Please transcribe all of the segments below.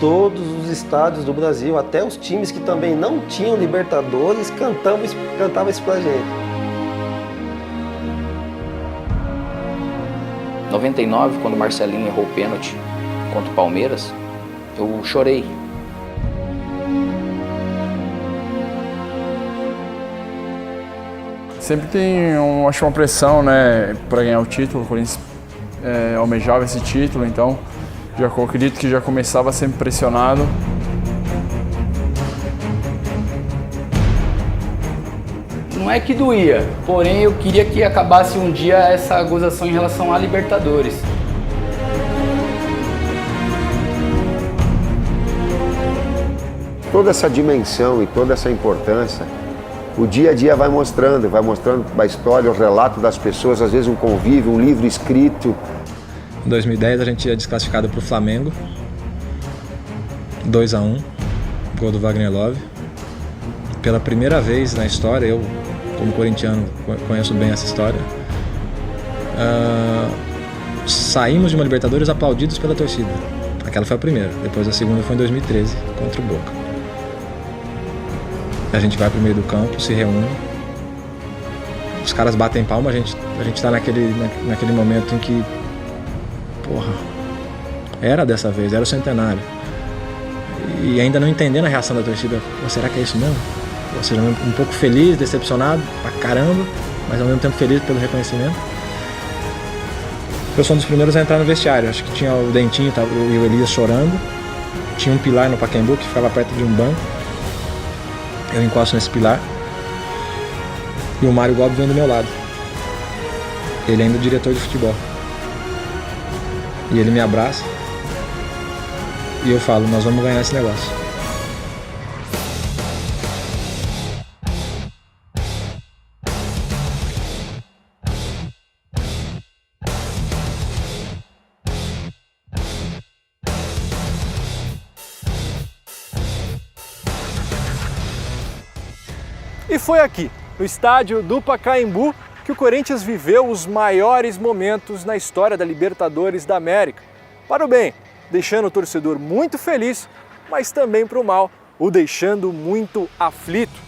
todos os estádios do Brasil, até os times que também não tinham Libertadores, cantavam isso pra gente. 99, quando o Marcelinho errou o pênalti contra o Palmeiras, eu chorei. Sempre tem, acho, uma pressão, né, para ganhar o título. O Corinthians almejava esse título, então eu acredito que já começava sempre pressionado. Não é que doía, porém eu queria que acabasse um dia essa gozação em relação à Libertadores. Toda essa dimensão e toda essa importância, o dia a dia vai mostrando a história, o relato das pessoas, às vezes um convívio, um livro escrito. Em 2010 a gente ia desclassificado para o Flamengo, 2-1, gol do Wagner Love. Pela primeira vez na história, eu como corintiano conheço bem essa história, saímos de uma Libertadores aplaudidos pela torcida. Aquela foi a primeira, depois a segunda foi em 2013 contra o Boca. A gente vai pro meio do campo, se reúne, os caras batem palma, a gente tá naquele momento em que, porra, era dessa vez, era o centenário. E ainda não entendendo a reação da torcida, será que é isso mesmo? Ou seja, um pouco feliz, decepcionado pra caramba, mas ao mesmo tempo feliz pelo reconhecimento. Eu sou um dos primeiros a entrar no vestiário, acho que tinha o Dentinho e o Elias chorando, tinha um pilar no Pacaembu que ficava perto de um banco, eu encosto nesse pilar e o Mário Gobi vem do meu lado, ele ainda é diretor de futebol, e ele me abraça e eu falo, nós vamos ganhar esse negócio. E foi aqui, no estádio do Pacaembu, que o Corinthians viveu os maiores momentos na história da Libertadores da América. Para o bem, deixando o torcedor muito feliz, mas também para o mal, o deixando muito aflito.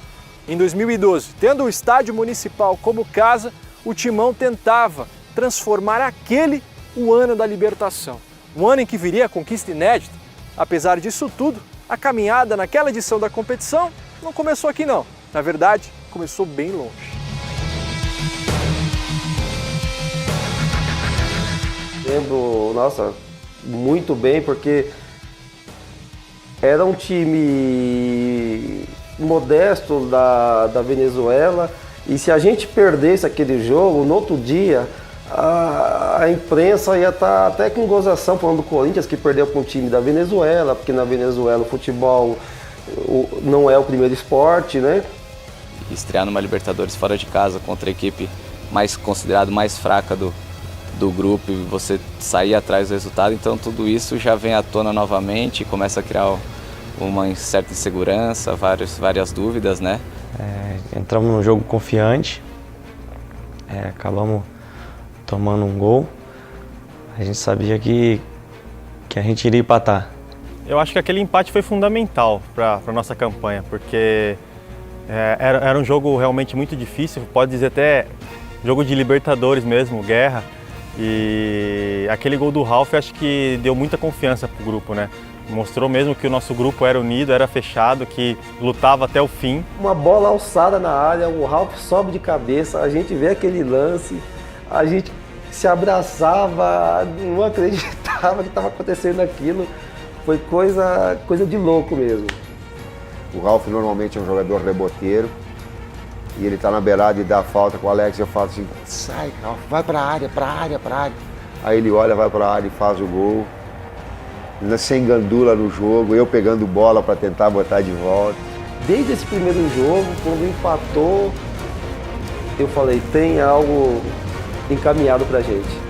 Em 2012, tendo o estádio municipal como casa, o Timão tentava transformar aquele o ano da libertação. Um ano em que viria a conquista inédita. Apesar disso tudo, a caminhada naquela edição da competição não começou aqui não. Na verdade, começou bem longe. Lembro, nossa, muito bem, porque era um time modesto da Venezuela, e se a gente perdesse aquele jogo, no outro dia, a imprensa ia estar até com gozação falando do Corinthians, que perdeu para um time da Venezuela, porque na Venezuela o futebol não é o primeiro esporte, né? Estrear numa Libertadores fora de casa contra a equipe considerada mais fraca do grupo, e você sair atrás do resultado, então tudo isso já vem à tona novamente e começa a criar uma certa insegurança, várias dúvidas, né? Entramos no jogo confiante, acabamos tomando um gol, a gente sabia que a gente iria empatar. Eu acho que aquele empate foi fundamental para a nossa campanha, porque era um jogo realmente muito difícil, pode dizer até jogo de Libertadores mesmo, guerra. E aquele gol do Ralf acho que deu muita confiança para o grupo, né? Mostrou mesmo que o nosso grupo era unido, era fechado, que lutava até o fim. Uma bola alçada na área, o Ralf sobe de cabeça, a gente vê aquele lance, a gente se abraçava, não acreditava que estava acontecendo aquilo. Foi coisa de louco mesmo. O Ralf normalmente é um jogador reboteiro e ele está na beirada e dá falta com o Alex. Eu falo assim, sai, Ralf, vai para a área. Aí ele olha, vai para a área e faz o gol. Sem gandula no jogo, eu pegando bola para tentar botar de volta. Desde esse primeiro jogo, quando empatou, eu falei, tem algo encaminhado pra gente.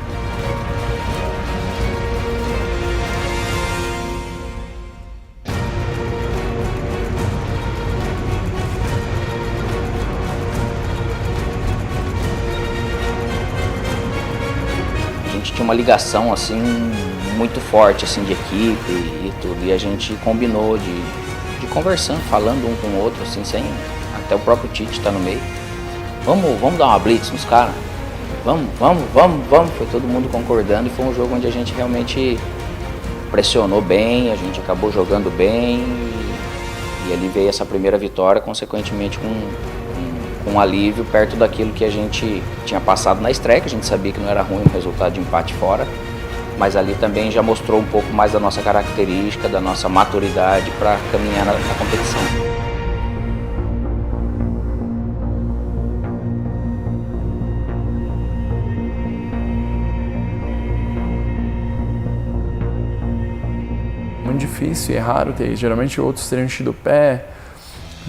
A gente tinha uma ligação assim muito forte assim de equipe e tudo, e a gente combinou de conversando, falando um com o outro assim, sem até o próprio Tite tá no meio. Vamos dar uma blitz nos caras. Vamos. Foi todo mundo concordando e foi um jogo onde a gente realmente pressionou bem, a gente acabou jogando bem e ali veio essa primeira vitória, consequentemente com um alívio perto daquilo que a gente tinha passado na estreia, que a gente sabia que não era ruim o resultado de empate fora, mas ali também já mostrou um pouco mais da nossa característica, da nossa maturidade para caminhar na competição. Muito difícil e é raro ter. Geralmente outros teriam enchido o pé.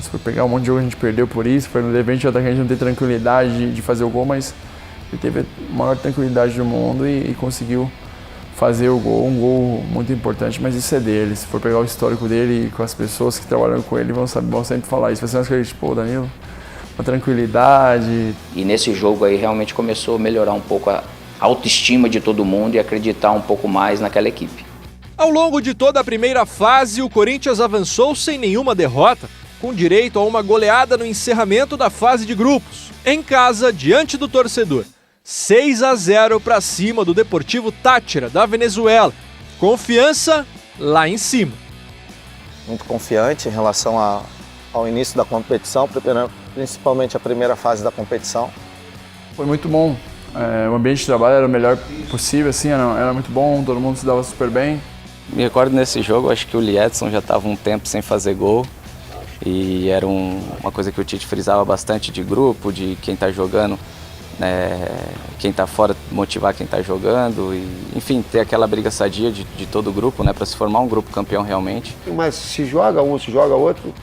Se for pegar um monte de jogo, a gente perdeu por isso. Foi no evento o atacante não ter tranquilidade de fazer o gol, mas ele teve a maior tranquilidade do mundo e conseguiu fazer o gol. Um gol muito importante, mas isso é dele. Se for pegar o histórico dele e com as pessoas que trabalham com ele, vão sempre falar isso. Vai ser umas coisas tipo, Danilo, uma tranquilidade. E nesse jogo aí realmente começou a melhorar um pouco a autoestima de todo mundo e acreditar um pouco mais naquela equipe. Ao longo de toda a primeira fase, o Corinthians avançou sem nenhuma derrota, com direito a uma goleada no encerramento da fase de grupos, em casa, diante do torcedor. 6-0 para cima do Deportivo Táchira, da Venezuela. Confiança lá em cima. Muito confiante em relação ao início da competição, principalmente a primeira fase da competição. Foi muito bom. O ambiente de trabalho era o melhor possível, assim, era muito bom, todo mundo se dava super bem. Me recordo nesse jogo, acho que o Liedson já estava um tempo sem fazer gol e era uma coisa que o Tite frisava bastante de grupo, de quem está jogando, quem está fora motivar quem está jogando e, enfim, ter aquela briga sadia de todo o grupo, para se formar um grupo campeão realmente. Mas se joga um, se joga outro,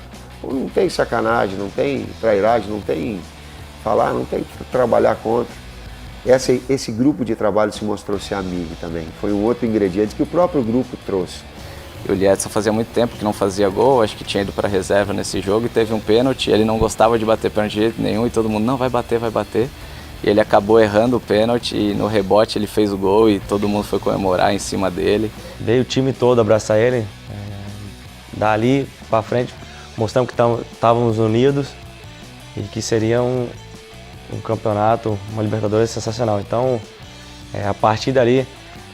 não tem sacanagem, não tem trairagem, não tem falar, não tem trabalhar contra. Esse grupo de trabalho se mostrou ser amigo também. Foi um outro ingrediente que o próprio grupo trouxe. O Liedson fazia muito tempo que não fazia gol, acho que tinha ido para reserva nesse jogo e teve um pênalti. Ele não gostava de bater pênalti de jeito nenhum e todo mundo, não, vai bater. E ele acabou errando o pênalti e no rebote ele fez o gol e todo mundo foi comemorar em cima dele. Veio o time todo abraçar ele, dali para frente, mostrando que estávamos unidos e que seria um campeonato, uma Libertadores sensacional. Então, a partir dali,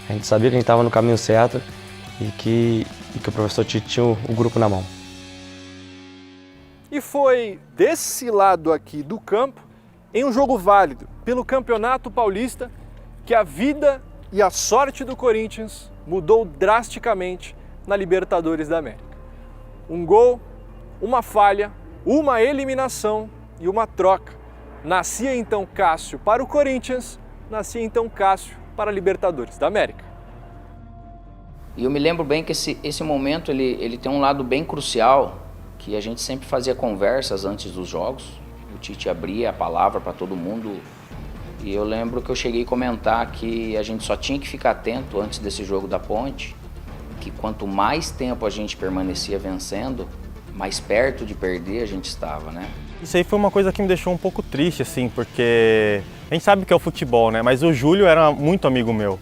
a gente sabia que a gente estava no caminho certo e que o professor Tite tinha o grupo na mão. E foi desse lado aqui do campo, em um jogo válido pelo Campeonato Paulista, que a vida e a sorte do Corinthians mudou drasticamente na Libertadores da América. Um gol, uma falha, uma eliminação e uma troca. Nascia então Cássio para o Corinthians, nascia então Cássio para a Libertadores da América. E eu me lembro bem que esse momento ele tem um lado bem crucial, que a gente sempre fazia conversas antes dos jogos. O Tite abria a palavra para todo mundo e eu lembro que eu cheguei a comentar que a gente só tinha que ficar atento antes desse jogo da Ponte, que quanto mais tempo a gente permanecia vencendo, mais perto de perder a gente estava, né? Isso aí foi uma coisa que me deixou um pouco triste, assim, porque a gente sabe que é o futebol, né? Mas o Júlio era muito amigo meu.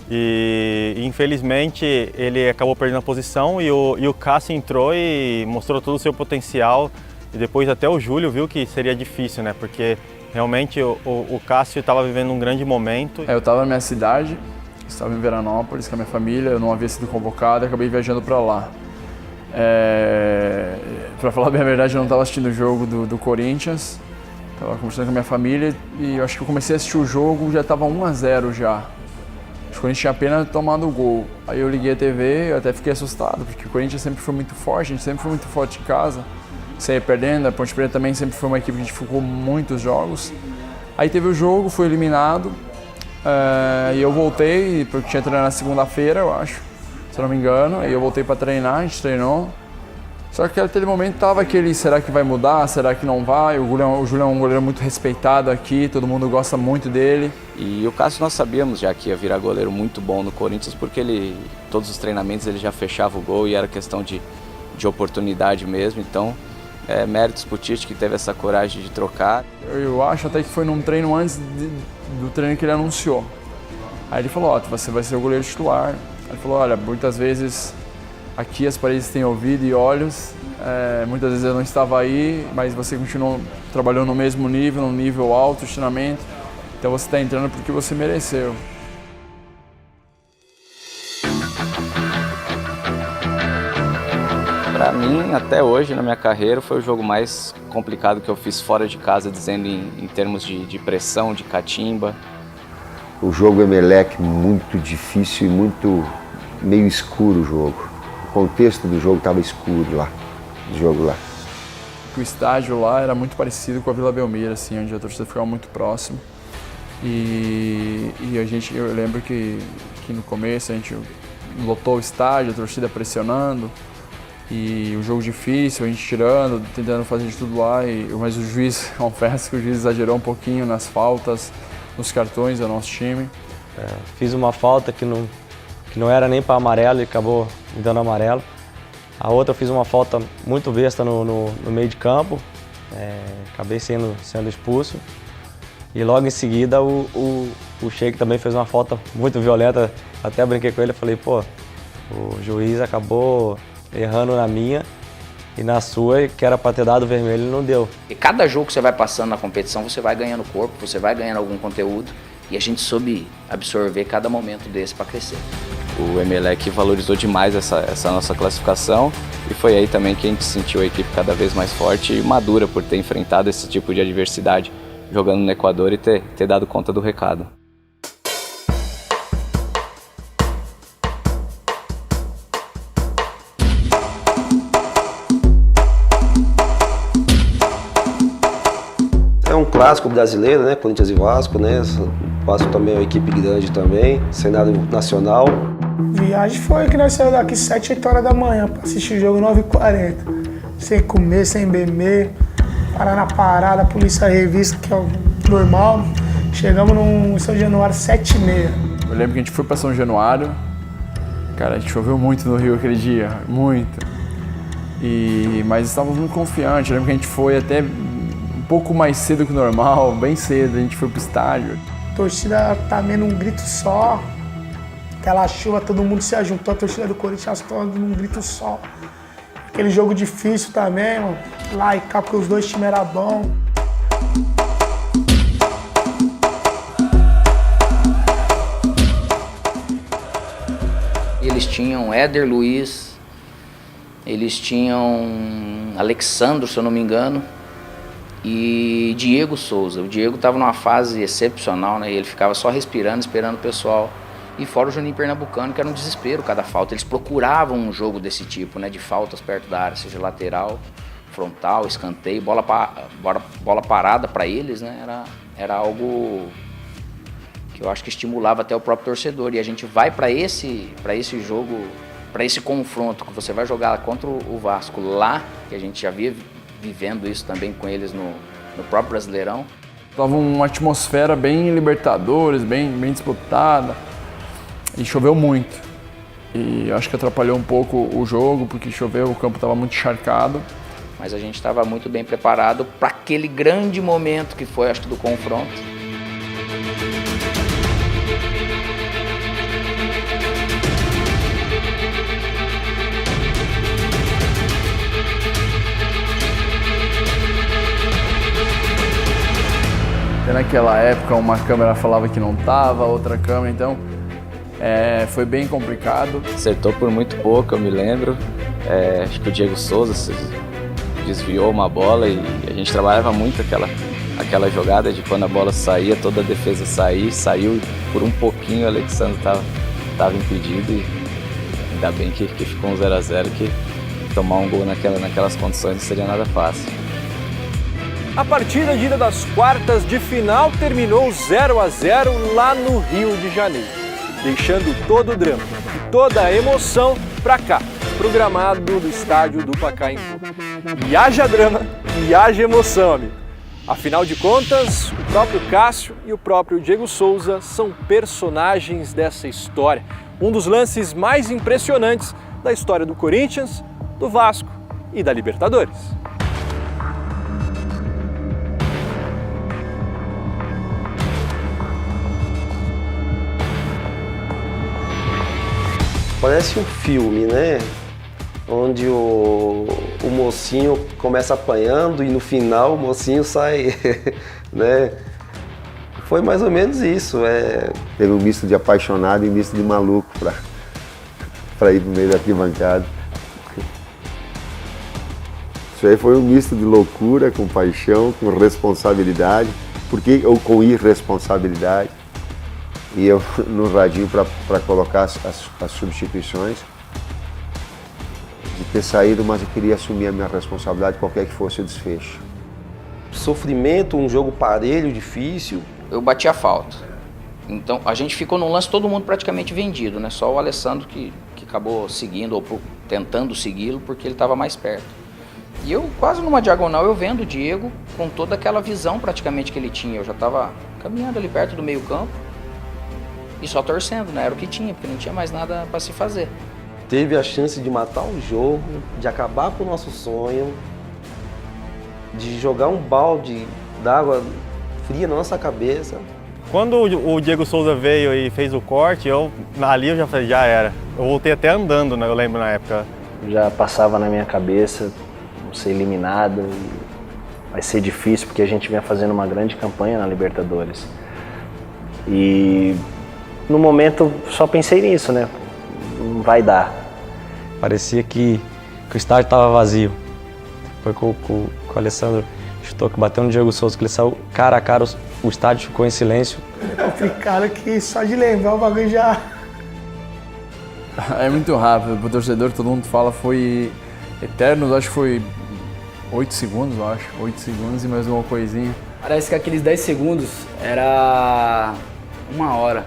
E infelizmente ele acabou perdendo a posição e o Cássio entrou e mostrou todo o seu potencial. E depois até o Júlio viu que seria difícil, né? Porque realmente o Cássio estava vivendo um grande momento. Eu estava na minha cidade, estava em Veranópolis com a minha família, eu não havia sido convocado e acabei viajando para lá. Para falar bem a verdade, eu não estava assistindo o jogo do Corinthians, estava conversando com a minha família e eu acho que eu comecei a assistir o jogo, já estava 1-0 já. Acho que o Corinthians tinha apenas tomado o gol. Aí eu liguei a TV e até fiquei assustado, porque o Corinthians sempre foi muito forte, a gente sempre foi muito forte em casa. Saía perdendo, a Ponte Preta também sempre foi uma equipe que a gente ficou muitos jogos. Aí teve o jogo, foi eliminado e eu voltei, porque tinha treinado na segunda-feira, eu acho, se eu não me engano. Aí eu voltei para treinar, a gente treinou. Só que naquele momento tava aquele, será que vai mudar, será que não vai? O Júlio é um goleiro muito respeitado aqui, todo mundo gosta muito dele. E o Cássio nós sabíamos já que ia virar goleiro muito bom no Corinthians, porque todos os treinamentos ele já fechava o gol e era questão de oportunidade mesmo, então méritos pro Tite que teve essa coragem de trocar. Eu acho até que foi num treino antes do treino que ele anunciou. Aí ele falou, ó, você vai ser o goleiro titular. Ele falou, olha, muitas vezes aqui as paredes têm ouvido e olhos, muitas vezes eu não estava aí, mas você continuou trabalhando no mesmo nível, num nível alto de treinamento, então você está entrando porque você mereceu. Para mim, até hoje, na minha carreira, foi o jogo mais complicado que eu fiz fora de casa, dizendo em termos de pressão, de catimba. O jogo Emelec muito difícil e muito meio escuro o jogo. O contexto do jogo estava escuro lá, do jogo lá. O estádio lá era muito parecido com a Vila Belmiro, assim, onde a torcida ficava muito próximo. E eu lembro que no começo a gente lotou o estádio, a torcida pressionando. E o jogo difícil, a gente tirando, tentando fazer de tudo lá, mas o juiz, confesso que o juiz exagerou um pouquinho nas faltas, nos cartões do nosso time. Fiz uma falta que não era nem para amarelo e acabou me dando amarelo. A outra eu fiz uma falta muito besta no meio de campo, acabei sendo expulso. E logo em seguida o Sheik também fez uma falta muito violenta, até brinquei com ele e falei, pô, o juiz acabou errando na minha e na sua, que era para ter dado vermelho, não deu. E cada jogo que você vai passando na competição, você vai ganhando corpo, você vai ganhando algum conteúdo e a gente soube absorver cada momento desse para crescer. O Emelec valorizou demais essa nossa classificação e foi aí também que a gente sentiu a equipe cada vez mais forte e madura por ter enfrentado esse tipo de adversidade jogando no Equador e ter dado conta do recado. É um clássico brasileiro, né? Corinthians e Vasco, né? O Vasco também é uma equipe grande também, cenário nacional. Viagem foi que nós saímos daqui 7, 8 horas da manhã para assistir o jogo 9h40. Sem comer, sem beber, parar na parada, polícia revista, que é o normal. Chegamos no São Januário 7h30. Eu lembro que a gente foi para São Januário, cara, a gente choveu muito no Rio aquele dia, muito. Mas estávamos muito confiantes, eu lembro que a gente foi até um pouco mais cedo que o normal, bem cedo, a gente foi pro estádio. A torcida tá vendo um grito só, aquela chuva, todo mundo se ajuntou, a torcida do Corinthians toda num grito só. Aquele jogo difícil também, mano, lá e cá, porque os dois times eram bons. Eles tinham Éder Luiz, eles tinham Alexandro, se eu não me engano, e Diego Souza. O Diego estava numa fase excepcional, né? E ele ficava só respirando, esperando o pessoal. E fora o Juninho Pernambucano, que era um desespero cada falta. Eles procuravam um jogo desse tipo, né? De faltas perto da área, seja lateral, frontal, escanteio, bola parada para eles, né? Era algo que eu acho que estimulava até o próprio torcedor. E a gente vai para esse jogo, para esse confronto, que você vai jogar contra o Vasco lá, que a gente já via vivendo isso também com eles no próprio Brasileirão. Tava uma atmosfera bem Libertadores, bem disputada, e choveu muito. E acho que atrapalhou um pouco o jogo, porque choveu, o campo estava muito encharcado. Mas a gente estava muito bem preparado para aquele grande momento que foi, acho que, do confronto. Naquela época uma câmera falava que não tava, outra câmera, então foi bem complicado. Acertou por muito pouco, eu me lembro. Acho que o Diego Souza desviou uma bola e a gente trabalhava muito aquela jogada de quando a bola saía, toda a defesa saiu por um pouquinho, o Alexandre estava impedido e ainda bem que ficou um 0x0, que tomar um gol naquelas condições não seria nada fácil. A partida de ida das quartas de final terminou 0x0 lá no Rio de Janeiro, deixando todo o drama e toda a emoção para cá, pro gramado do estádio do Pacaembu. E haja drama e haja emoção, amigo. Afinal de contas, o próprio Cássio e o próprio Diego Souza são personagens dessa história. Um dos lances mais impressionantes da história do Corinthians, do Vasco e da Libertadores. Parece um filme, né? Onde o mocinho começa apanhando e no final o mocinho sai, né? Foi mais ou menos isso. Teve um misto de apaixonado e um misto de maluco para ir pro meio da arquibancada. Isso aí foi um misto de loucura com paixão, com responsabilidade, ou com irresponsabilidade. E eu no radinho para colocar as substituições. De ter saído, mas eu queria assumir a minha responsabilidade, qualquer que fosse o desfecho. Sofrimento, um jogo parelho, difícil. Eu bati a falta. Então a gente ficou num lance, todo mundo praticamente vendido, né? Só o Alessandro que acabou seguindo ou tentando segui-lo porque ele estava mais perto. E eu quase numa diagonal eu vendo o Diego com toda aquela visão praticamente que ele tinha. Eu já estava caminhando ali perto do meio campo e só torcendo, né? Era o que tinha, porque não tinha mais nada para se fazer. Teve a chance de matar o jogo, de acabar com o nosso sonho, de jogar um balde d'água fria na nossa cabeça. Quando o Diego Souza veio e fez o corte, ali eu já falei, já era. Eu voltei até andando, né? Eu lembro na época. Já passava na minha cabeça, vou ser eliminado, vai ser difícil porque a gente vinha fazendo uma grande campanha na Libertadores. E no momento só pensei nisso, né? Não vai dar. Parecia que o estádio estava vazio. Foi com o Alessandro chutou, que bateu no Diego Souza, que ele saiu cara a cara, o estádio ficou em silêncio. É complicado que só de lembrar o bagulho já... É muito rápido, pro torcedor todo mundo fala foi eterno, acho que foi 8 segundos, 8 segundos e mais uma coisinha. Parece que aqueles 10 segundos era 1 hora,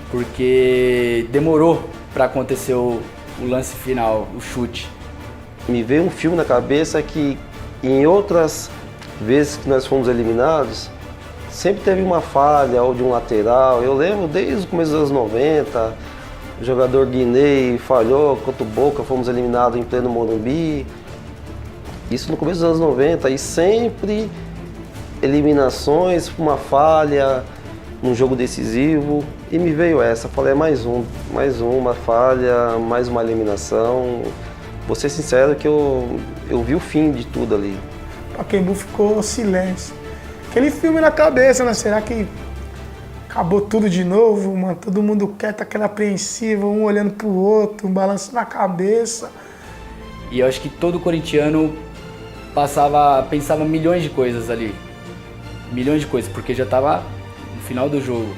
porque demorou para acontecer o lance final, o chute. Me veio um filme na cabeça que em outras vezes que nós fomos eliminados, sempre teve uma falha ou de um lateral. Eu lembro desde o começo dos anos 90, o jogador Guinei falhou contra o Boca, fomos eliminados em pleno Morumbi. Isso no começo dos anos 90 e sempre eliminações, uma falha, num jogo decisivo. E me veio essa, falei, mais uma falha, mais uma eliminação. Vou ser sincero que eu vi o fim de tudo ali. Pacaembu ficou silêncio. Aquele filme na cabeça, né? Será que acabou tudo de novo, mano? Todo mundo quieto, aquela apreensiva, um olhando pro outro, um balanço na cabeça. E eu acho que todo corintiano pensava milhões de coisas ali. Milhões de coisas, porque já tava no final do jogo.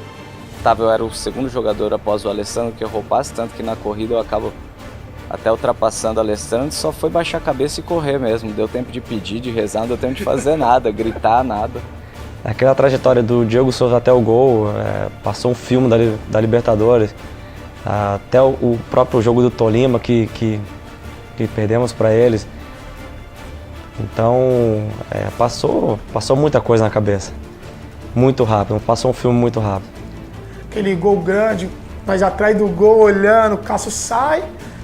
Eu era o segundo jogador após o Alessandro que errou bastante, que na corrida eu acabo até ultrapassando o Alessandro, só foi baixar a cabeça e correr mesmo. Deu tempo de pedir, de rezar, não deu tempo de fazer nada, gritar, nada. Aquela trajetória do Diego Souza até o gol, passou um filme da Libertadores, até o próprio jogo do Tolima que perdemos para eles. Então, passou muita coisa na cabeça, muito rápido, passou um filme muito rápido. Aquele gol grande, mas atrás do gol, olhando, o Cássio sai,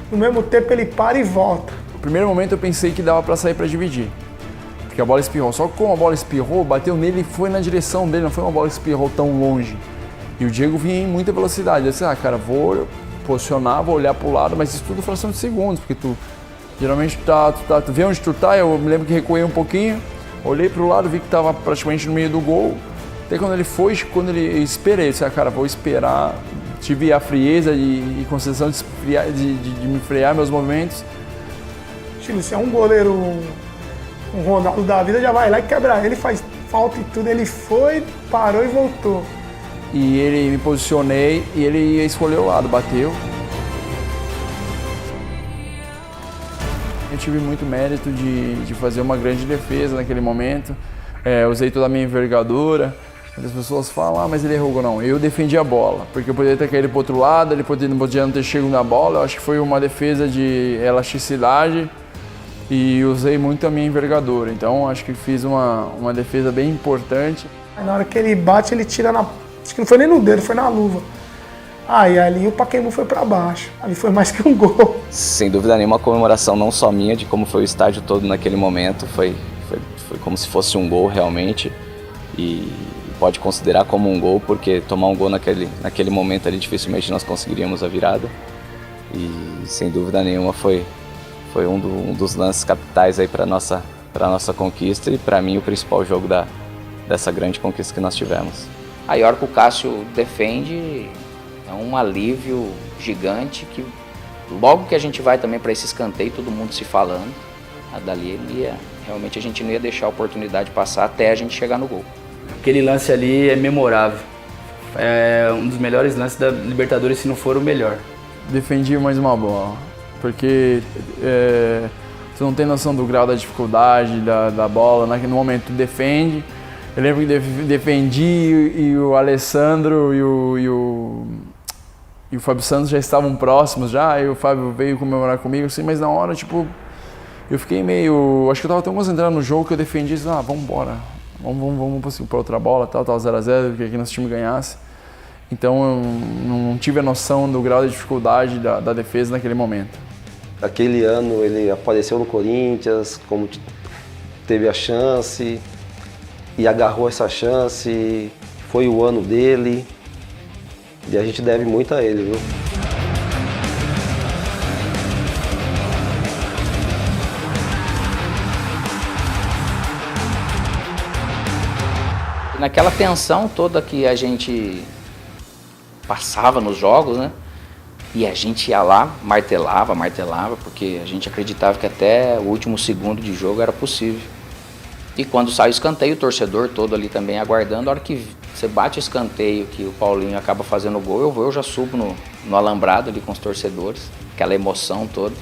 no mesmo tempo ele para e volta. No primeiro momento eu pensei que dava para sair para dividir, porque a bola espirrou. Só que como a bola espirrou, bateu nele e foi na direção dele, não foi uma bola que espirrou tão longe. E o Diego vinha em muita velocidade. Eu disse, cara, vou posicionar, vou olhar pro lado, mas isso tudo fração de segundos, porque tu geralmente tu vê onde tu tá. Eu me lembro que recuei um pouquinho, olhei pro lado, vi que tava praticamente no meio do gol. Até quando ele esperei, eu disse, cara, vou esperar. Tive a frieza e concessão de me frear meus movimentos. Chile, se é um goleiro, um Ronaldo da vida, já vai lá e quebra ele, faz falta e tudo. Ele foi, parou e voltou. E ele me posicionei e ele escolheu o lado, bateu. Eu tive muito mérito de fazer uma grande defesa naquele momento. Usei toda a minha envergadura. As pessoas falam, mas ele errou. Não, eu defendi a bola, porque eu poderia ter caído para o outro lado, ele podia não ter chegado na bola. Eu acho que foi uma defesa de elasticidade e usei muito a minha envergadura. Então, acho que fiz uma defesa bem importante. Na hora que ele bate, ele tira na... Acho que não foi nem no dedo, foi na luva. E ali o Pacaembu foi para baixo. Ali foi mais que um gol. Sem dúvida nenhuma, a comemoração não só minha, de como foi o estádio todo naquele momento. Foi como se fosse um gol realmente. E pode considerar como um gol, porque tomar um gol naquele momento ali dificilmente nós conseguiríamos a virada. E sem dúvida nenhuma foi um dos lances capitais aí para nossa conquista e para mim o principal jogo dessa grande conquista que nós tivemos. A hora que o Cássio defende é um alívio gigante que logo que a gente vai também para esse escanteio, todo mundo se falando, dali realmente a gente não ia deixar a oportunidade passar até a gente chegar no gol. Aquele lance ali é memorável. É um dos melhores lances da Libertadores, se não for o melhor. Defendi mais uma bola, porque tu não tem noção do grau da dificuldade da bola, no momento tu defende. Eu lembro que defendi e o Alessandro e o Fábio Santos já estavam próximos já, e o Fábio veio comemorar comigo, assim, mas na hora, tipo, eu fiquei meio... Acho que eu tava tão concentrado no jogo que eu defendi, assim, vamos embora, vamos para outra bola, tal 0x0, que aqui nosso time ganhasse. Então eu não tive a noção do grau de dificuldade da defesa naquele momento. Aquele ano ele apareceu no Corinthians, como teve a chance e agarrou essa chance, foi o ano dele e a gente deve muito a ele, viu? Naquela tensão toda que a gente passava nos jogos, né? E a gente ia lá, martelava, porque a gente acreditava que até o último segundo de jogo era possível. E quando sai o escanteio, o torcedor todo ali também aguardando, a hora que você bate o escanteio, que o Paulinho acaba fazendo o gol, eu já subo no alambrado ali com os torcedores, aquela emoção toda.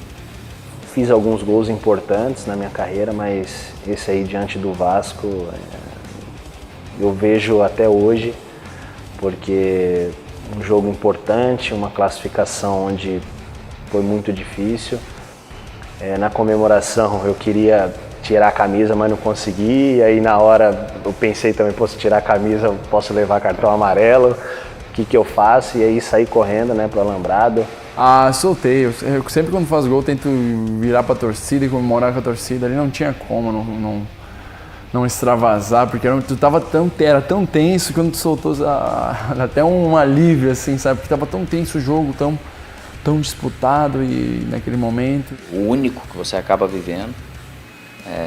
Fiz alguns gols importantes na minha carreira, mas esse aí diante do Vasco, eu vejo até hoje, porque um jogo importante, uma classificação onde foi muito difícil. Na comemoração eu queria tirar a camisa, mas não consegui. E aí na hora eu pensei também, se tirar a camisa eu posso levar cartão amarelo, o que eu faço? E aí saí correndo, né, pro alambrado. Soltei. Eu sempre quando faço gol tento virar pra torcida e comemorar com a torcida. Ali não tinha como não extravasar, porque era tão tenso, quando tu soltou até um alívio, assim, sabe? Porque tava tão tenso o jogo, tão disputado e naquele momento. O único que você acaba vivendo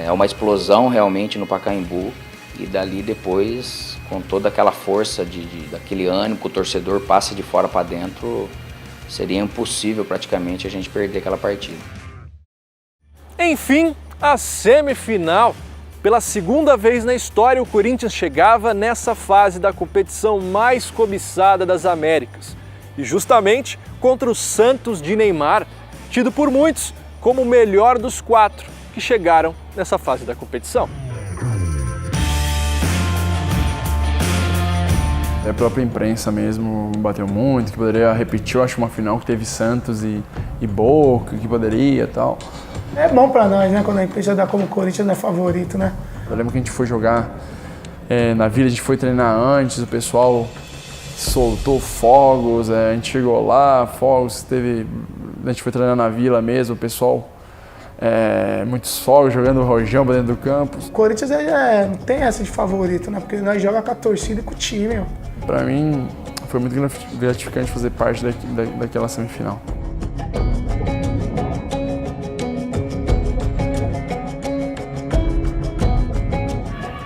é uma explosão realmente no Pacaembu e dali depois, com toda aquela força daquele ânimo que o torcedor passa de fora para dentro, seria impossível praticamente a gente perder aquela partida. Enfim, a semifinal. Pela segunda vez na história, o Corinthians chegava nessa fase da competição mais cobiçada das Américas. E justamente contra o Santos de Neymar, tido por muitos como o melhor dos 4 que chegaram nessa fase da competição. A própria imprensa mesmo bateu muito, que poderia repetir, eu acho, uma final que teve Santos e Boca, que poderia e tal. É bom pra nós, né? Quando a imprensa dá como Corinthians não é favorito, né? Eu lembro que a gente foi jogar na Vila, a gente foi treinar antes, o pessoal soltou fogos, a gente chegou lá, fogos, a gente foi treinar na Vila mesmo, o pessoal, muitos fogos, jogando rojão pra dentro do campo. O Corinthians não tem essa de favorito, né? Porque nós jogamos com a torcida e com o time, ó. Pra mim, foi muito gratificante fazer parte daquela semifinal.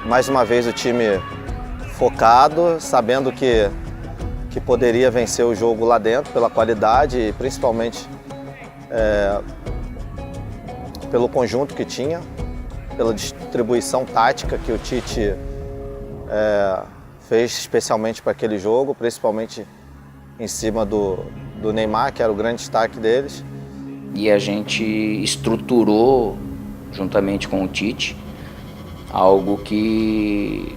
Mais uma vez o time focado, sabendo que poderia vencer o jogo lá dentro pela qualidade e principalmente pelo conjunto que tinha, pela distribuição tática que o Tite fez especialmente para aquele jogo, principalmente em cima do Neymar, que era o grande destaque deles. E a gente estruturou, juntamente com o Tite, algo que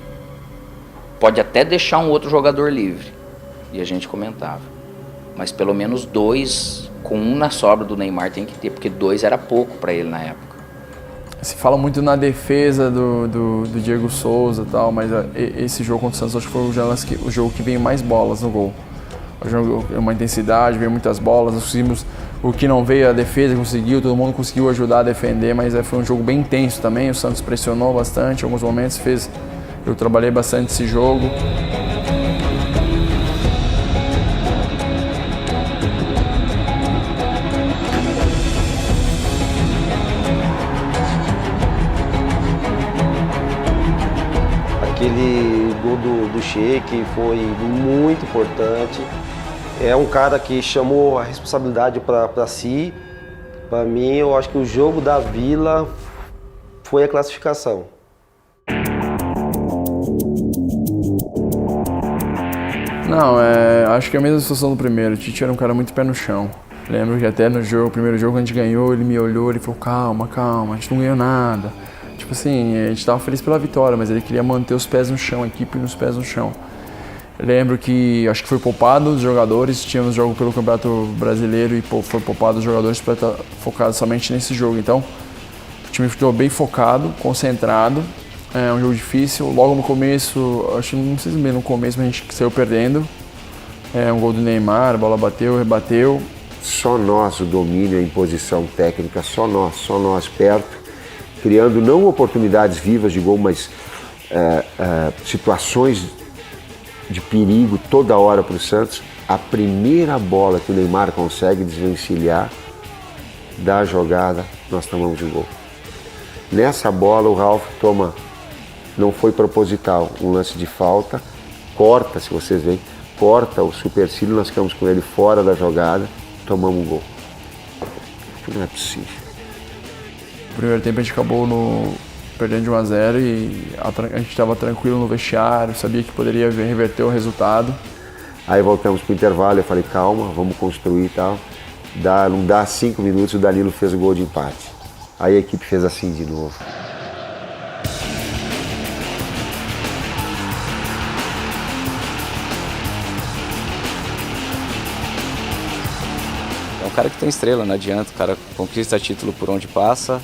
pode até deixar um outro jogador livre, e a gente comentava. Mas pelo menos 2, com 1 na sobra do Neymar tem que ter, porque 2 era pouco para ele na época. Se fala muito na defesa do Diego Souza e tal, mas esse jogo contra o Santos acho que foi o jogo que veio mais bolas no gol. O jogo, uma intensidade, veio muitas bolas, nós conseguimos, o que não veio a defesa conseguiu, todo mundo conseguiu ajudar a defender, mas foi um jogo bem intenso também, o Santos pressionou bastante, em alguns momentos eu trabalhei bastante esse jogo. Sheik foi muito importante. É um cara que chamou a responsabilidade para si. Para mim, eu acho que o jogo da Vila foi a classificação. Não, acho que é a mesma situação do primeiro. O Tite era um cara muito pé no chão. Lembro que até no primeiro jogo a gente ganhou, ele me olhou, ele falou, calma, a gente não ganhou nada. Tipo assim, a gente tava feliz pela vitória, mas ele queria manter os pés no chão, a equipe nos pés no chão. Eu lembro que acho que foi poupado os jogadores, tínhamos jogo pelo Campeonato Brasileiro e foi poupado os jogadores para estar focado somente nesse jogo. Então, o time ficou bem focado, concentrado. É um jogo difícil. Logo no começo, acho que não sei se bem no começo, mas a gente saiu perdendo. Um gol do Neymar, a bola bateu, rebateu. Só nós o domínio, a imposição técnica, só nós perto, criando não oportunidades vivas de gol, mas situações de perigo toda hora para o Santos. A primeira bola que o Neymar consegue desvencilhar da jogada, nós tomamos um gol. Nessa bola o Ralf toma, não foi proposital, um lance de falta, corta, se vocês veem, corta o supercílio, nós ficamos com ele fora da jogada, tomamos um gol. Não é possível. No primeiro tempo a gente acabou perdendo de 1-0 e a gente estava tranquilo no vestiário, sabia que poderia reverter o resultado. Aí voltamos para o intervalo, eu falei, calma, vamos construir e tal. Não dá 5 minutos, o Danilo fez o gol de empate. Aí a equipe fez assim de novo. É um cara que tem estrela, não adianta, o cara conquista título por onde passa,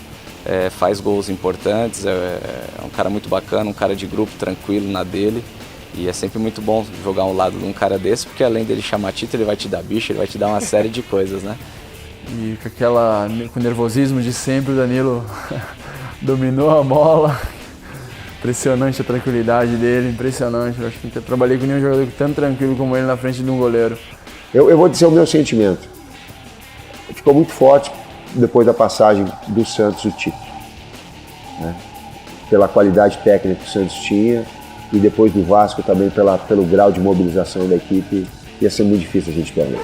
faz gols importantes, é um cara muito bacana, um cara de grupo tranquilo na dele. E é sempre muito bom jogar ao lado de um cara desse, porque além dele chamar título, ele vai te dar bicho, ele vai te dar uma série de coisas, né? E com o nervosismo de sempre, o Danilo dominou a bola. Impressionante a tranquilidade dele, impressionante. Eu acho que nunca trabalhei com nenhum jogador tão tranquilo como ele na frente de um goleiro. Eu vou dizer o meu sentimento. Ficou muito forte depois da passagem do Santos, o título. Né? Pela qualidade técnica que o Santos tinha e depois do Vasco também pelo grau de mobilização da equipe. Ia ser muito difícil a gente perder.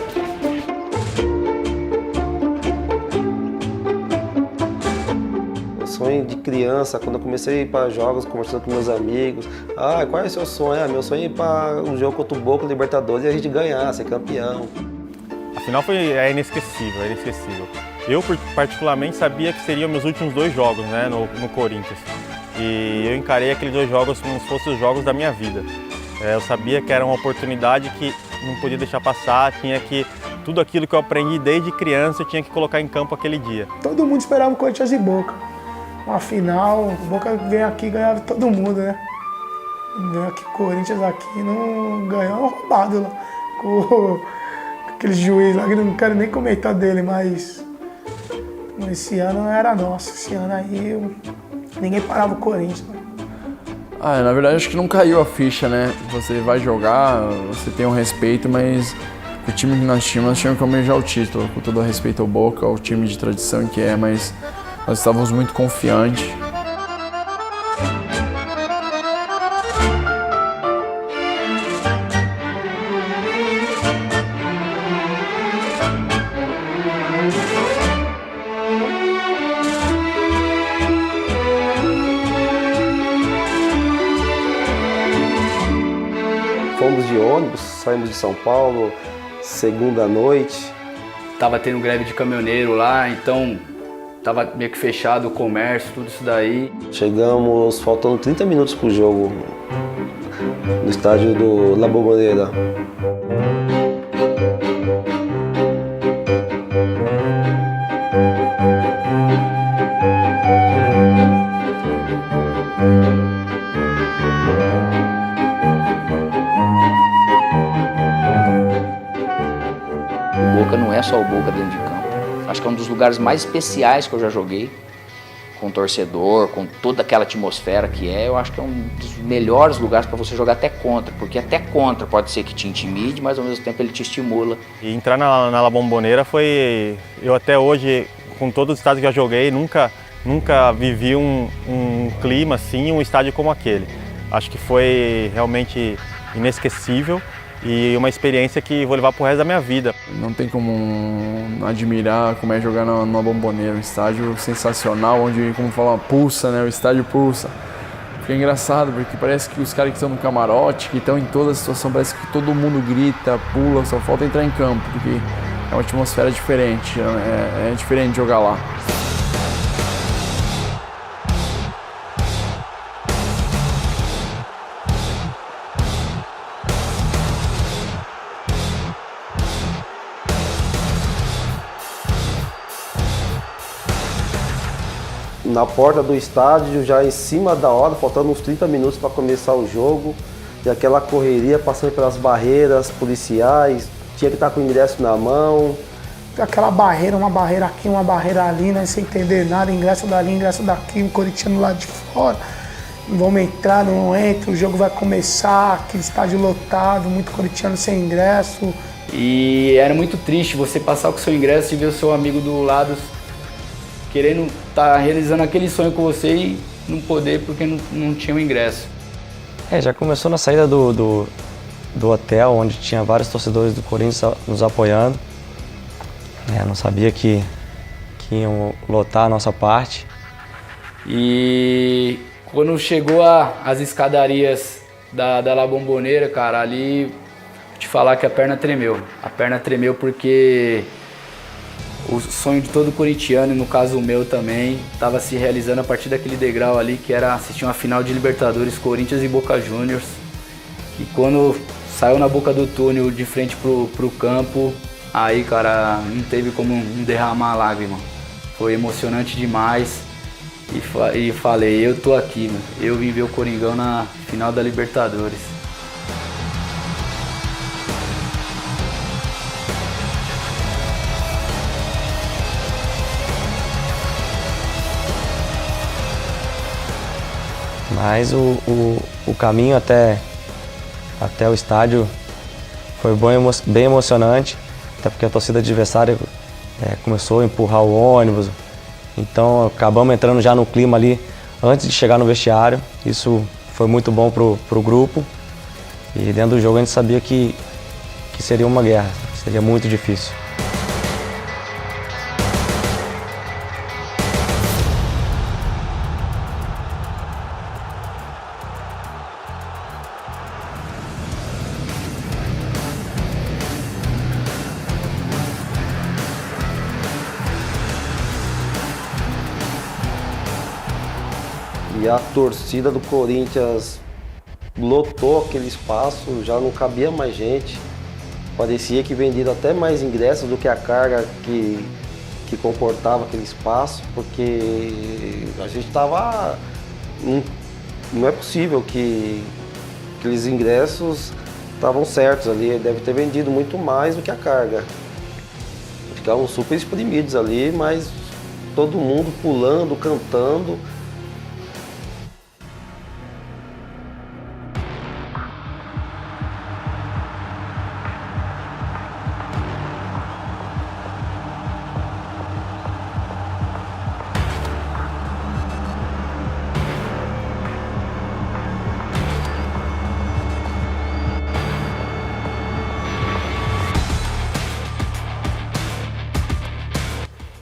Sonho de criança, quando eu comecei a ir para jogos, conversando com meus amigos. Qual é o seu sonho? Meu sonho é ir para um jogo contra o Boca, Libertadores, e a gente ganhar, ser campeão. A final é inesquecível, Eu, particularmente, sabia que seriam meus últimos 2 jogos, né, no Corinthians. E eu encarei aqueles 2 jogos como se fossem os jogos da minha vida. Eu sabia que era uma oportunidade que não podia deixar passar, tudo aquilo que eu aprendi desde criança eu tinha que colocar em campo aquele dia. Todo mundo esperava o Corinthians e Boca. Uma final, o Boca veio aqui e ganhava todo mundo, né? Veio aqui, Corinthians aqui não ganhou, roubado lá. Com aquele juiz lá, que não quero nem comentar dele, mas esse ano era nosso. Esse ano aí ninguém parava o Corinthians. Na verdade acho que não caiu a ficha, né? Você vai jogar, você tem um respeito, mas o time que nós tínhamos que almejar o título, com todo o respeito ao Boca, ao time de tradição que é, mas nós estávamos muito confiantes. Fomos de ônibus, saímos de São Paulo, segunda noite. Tava tendo greve de caminhoneiro lá, então tava meio que fechado o comércio, tudo isso daí. Chegamos faltando 30 minutos pro jogo no estádio do La Bombonera. O Boca não é só o Boca dentro de campo. Acho que é um dos lugares mais especiais que eu já joguei, com o torcedor, com toda aquela atmosfera que é. Eu acho que é um dos melhores lugares para você jogar até contra, porque até contra pode ser que te intimide, mas ao mesmo tempo ele te estimula. E entrar na La Bombonera foi... Eu até hoje, com todos os estádios que já joguei, nunca vivi um clima assim, um estádio como aquele. Acho que foi realmente inesquecível e uma experiência que vou levar pro resto da minha vida. Não tem como não admirar como é jogar numa Bombonera, um estádio sensacional, onde, como fala, pulsa, né? O estádio pulsa. Fica engraçado, porque parece que os caras que estão no camarote, que estão em toda a situação, parece que todo mundo grita, pula, só falta entrar em campo, porque é uma atmosfera diferente, é diferente jogar lá. Na porta do estádio, já em cima da hora, faltando uns 30 minutos para começar o jogo, e aquela correria passando pelas barreiras policiais, tinha que estar com o ingresso na mão. Aquela barreira, uma barreira aqui, uma barreira ali, né, sem entender nada, ingresso dali, ingresso daqui, um corintiano lá de fora. Vamos entrar, não entra, o jogo vai começar, aquele estádio lotado, muito corintiano sem ingresso. E era muito triste você passar com o seu ingresso e ver o seu amigo do lado querendo estar realizando aquele sonho com você e não poder porque não tinha o ingresso. Já começou na saída do hotel, onde tinha vários torcedores do Corinthians nos apoiando. Não sabia que iam lotar a nossa parte. E quando chegou as escadarias da La Bombonera, cara, ali vou te falar que a perna tremeu. A perna tremeu porque o sonho de todo corintiano, e no caso o meu também, estava se realizando a partir daquele degrau ali, que era assistir uma final de Libertadores, Corinthians e Boca Juniors. E quando saiu na boca do túnel de frente pro campo, aí, cara, não teve como não derramar a lágrima. Foi emocionante demais. E falei, eu tô aqui, mano. Eu vim ver o Coringão na final da Libertadores. Mas o caminho até o estádio foi bem emocionante, até porque a torcida adversária começou a empurrar o ônibus, então acabamos entrando já no clima ali antes de chegar no vestiário. Isso foi muito bom pro grupo, e dentro do jogo a gente sabia que seria uma guerra, seria muito difícil. E a torcida do Corinthians lotou aquele espaço, já não cabia mais gente. Parecia que vendiam até mais ingressos do que a carga que comportava aquele espaço, porque a gente estava... Não é possível que aqueles ingressos estavam certos ali, deve ter vendido muito mais do que a carga. Ficavam super espremidos ali, mas todo mundo pulando, cantando.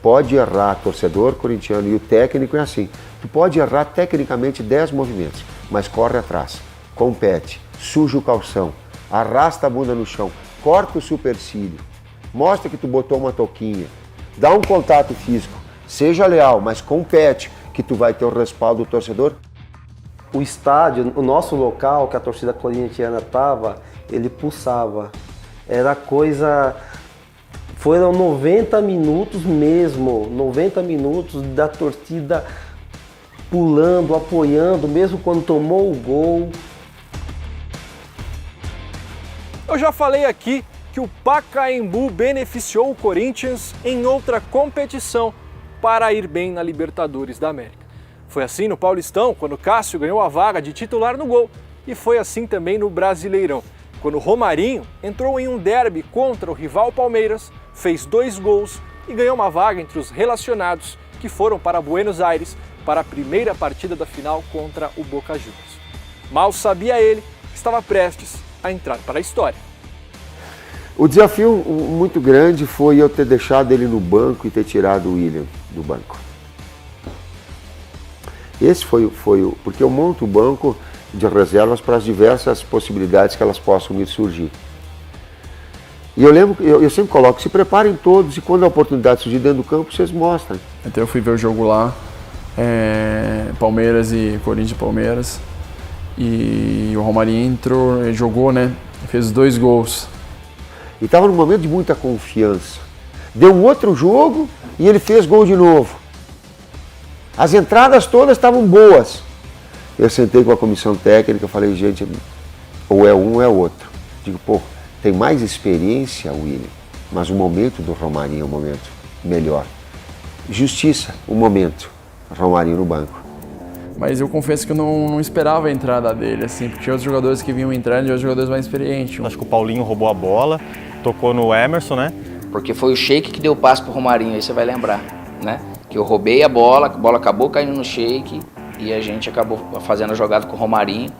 Pode errar, torcedor corintiano, e o técnico é assim. Tu pode errar tecnicamente 10 movimentos, mas corre atrás, compete, suja o calção, arrasta a bunda no chão, corta o supercílio, mostra que tu botou uma touquinha, dá um contato físico, seja leal, mas compete, que tu vai ter o respaldo do torcedor. O estádio, o nosso local, que a torcida corintiana estava, ele pulsava. Era coisa... Foram 90 minutos mesmo, 90 minutos da torcida pulando, apoiando, mesmo quando tomou o gol. Eu já falei aqui que o Pacaembu beneficiou o Corinthians em outra competição para ir bem na Libertadores da América. Foi assim no Paulistão, quando Cássio ganhou a vaga de titular no gol, e foi assim também no Brasileirão, quando Romarinho entrou em um derby contra o rival Palmeiras, fez 2 gols e ganhou uma vaga entre os relacionados que foram para Buenos Aires para a primeira partida da final contra o Boca Juniors. Mal sabia ele que estava prestes a entrar para a história. O desafio muito grande foi eu ter deixado ele no banco e ter tirado o William do banco. Esse foi porque eu monto o banco de reservas para as diversas possibilidades que elas possam me surgir. E eu lembro, eu sempre coloco, se preparem todos e quando a oportunidade surgir dentro do campo, vocês mostrem. Então eu fui ver o jogo lá, Palmeiras e Corinthians e Palmeiras, e o Romarinho entrou, ele jogou, né, fez 2 gols. E estava num momento de muita confiança. Deu um outro jogo e ele fez gol de novo. As entradas todas estavam boas. Eu sentei com a comissão técnica e falei, gente, ou é um ou é outro. Digo, pô, tem mais experiência, William, mas o momento do Romarinho é um momento melhor. Justiça, o momento. Romarinho no banco. Mas eu confesso que eu não esperava a entrada dele, assim, porque tinha outros jogadores que vinham entrando e outros jogadores mais experientes. Acho que o Paulinho roubou a bola, tocou no Emerson, né? Porque foi o Sheik que deu o passe pro Romarinho, aí você vai lembrar, né? Que eu roubei a bola acabou caindo no Sheik e a gente acabou fazendo a jogada com o Romarinho,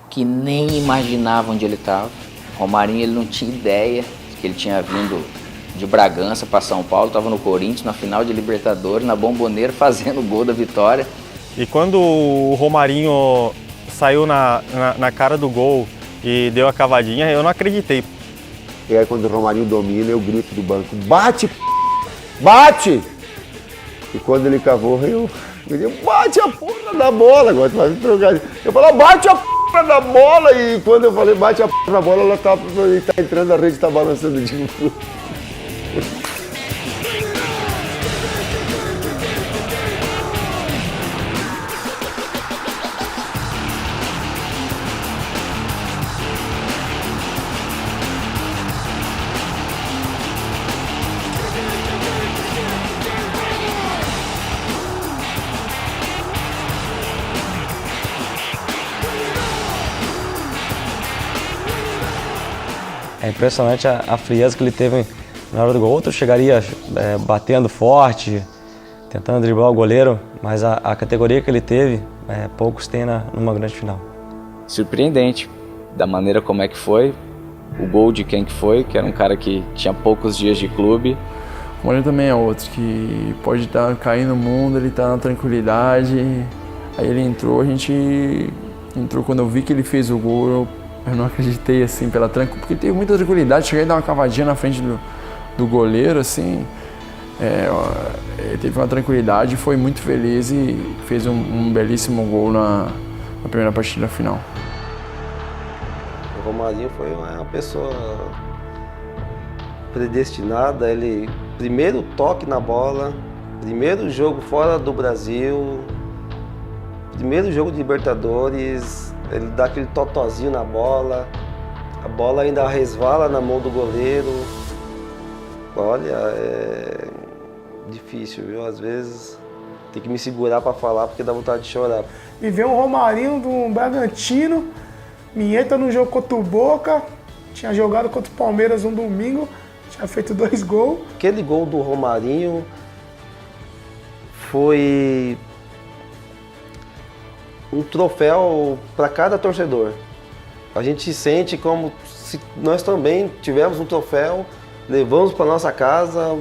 que nem imaginava onde ele estava. O Romarinho, ele não tinha ideia que ele tinha vindo de Bragança para São Paulo, estava no Corinthians, na final de Libertadores, na Bombonera, fazendo o gol da vitória. E quando o Romarinho saiu na cara do gol e deu a cavadinha, eu não acreditei. E aí quando o Romarinho domina, eu grito do banco, bate, bate! E quando ele cavou, eu digo, bate a porra da bola, agora tu vai me trocar. Eu falo, bate a porra da bola, e quando eu falei bate a porra da bola, ela tá entrando, a rede tá balançando de novo. É impressionante a frieza que ele teve na hora do gol. Outro chegaria batendo forte, tentando driblar o goleiro, mas a categoria que ele teve, poucos têm numa grande final. Surpreendente da maneira como é que foi, o gol de quem que foi, que era um cara que tinha poucos dias de clube. O Romarinho também é outro, que pode estar caindo no mundo, ele está na tranquilidade. Aí ele entrou, a gente entrou, quando eu vi que ele fez o gol, eu não acreditei, assim, pela tranquilidade, porque ele teve muita tranquilidade, cheguei a dar uma cavadinha na frente do goleiro, assim, ele teve uma tranquilidade, foi muito feliz e fez um belíssimo gol na primeira partida final. O Romarinho foi uma pessoa predestinada, ele, primeiro toque na bola, primeiro jogo fora do Brasil, primeiro jogo de Libertadores, ele dá aquele totozinho na bola, a bola ainda resvala na mão do goleiro. Olha, é difícil, viu? Às vezes tem que me segurar para falar porque dá vontade de chorar. E ver um Romarinho do Bragantino, Minheta no jogo contra o Boca, tinha jogado contra o Palmeiras um domingo, tinha feito 2 gols. Aquele gol do Romarinho foi um troféu para cada torcedor. A gente sente como se nós também tivemos um troféu, levamos para nossa casa,